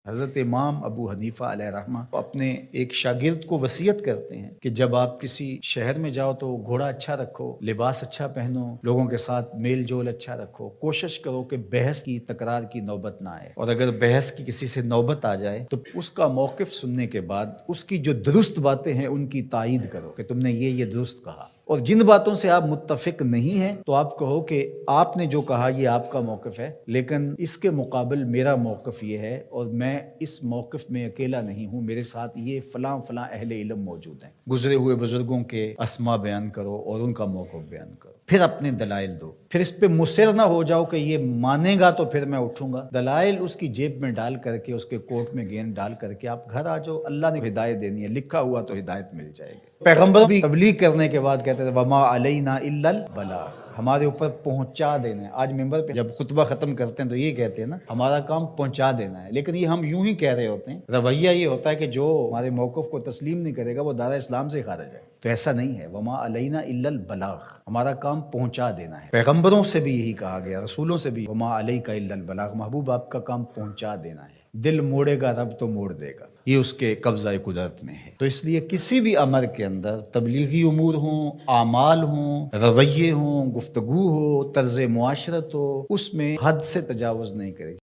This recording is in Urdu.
حضرت امام ابو حنیفہ علیہ رحمہ اپنے ایک شاگرد کو وصیت کرتے ہیں کہ جب آپ کسی شہر میں جاؤ تو گھوڑا اچھا رکھو، لباس اچھا پہنو، لوگوں کے ساتھ میل جول اچھا رکھو، کوشش کرو کہ بحث کی تکرار کی نوبت نہ آئے، اور اگر بحث کی کسی سے نوبت آ جائے تو اس کا موقف سننے کے بعد اس کی جو درست باتیں ہیں ان کی تائید کرو کہ تم نے یہ درست کہا، اور جن باتوں سے آپ متفق نہیں ہیں تو آپ کہو کہ آپ نے جو کہا یہ آپ کا موقف ہے، لیکن اس کے مقابل میرا موقف یہ ہے، اور میں اس موقف میں اکیلا نہیں ہوں، میرے ساتھ یہ فلاں فلاں اہل علم موجود ہیں۔ گزرے ہوئے بزرگوں کے اسما بیان کرو اور ان کا موقف بیان کرو، پھر اپنے دلائل دو، پھر اس پہ مصر نہ ہو جاؤ کہ یہ مانے گا تو پھر میں اٹھوں گا۔ دلائل اس کی جیب میں ڈال کر کے، اس کے کوٹ میں گیند ڈال کر کے آپ گھر آ جاؤ، اللہ نے ہدایت دینی ہے، لکھا ہوا تو ہدایت مل جائے گی۔ پیغمبر بھی تبلیغ کرنے کے بعد کہتے تھے وما علینا الا البلاغ، ہمارے اوپر پہنچا دینا ہے۔ آج ممبر پہ جب خطبہ ختم کرتے ہیں تو یہ کہتے ہیں نا ہمارا کام پہنچا دینا ہے، لیکن یہ ہم یوں ہی کہہ رہے ہوتے ہیں، رویہ یہ ہوتا ہے کہ جو ہمارے موقف کو تسلیم نہیں کرے گا وہ دارا اسلام سے خارج ہے۔ تو ایسا نہیں ہے، وما علینا الا البلاغ، ہمارا کام پہنچا دینا ہے۔ پیغمبروں سے بھی یہی کہا گیا، رسولوں سے بھی وما علیک الا البلاغ، محبوب آپ کا کام پہنچا دینا ہے۔ دل موڑے گا رب تو موڑ دے گا، یہ اس کے قبضہ قدرت میں ہے۔ تو اس لیے کسی بھی امر کے اندر تبلیغی امور ہوں، اعمال ہوں، رویے ہوں، گفتگو ہو، طرز معاشرت ہو، اس میں حد سے تجاوز نہیں کرے گی۔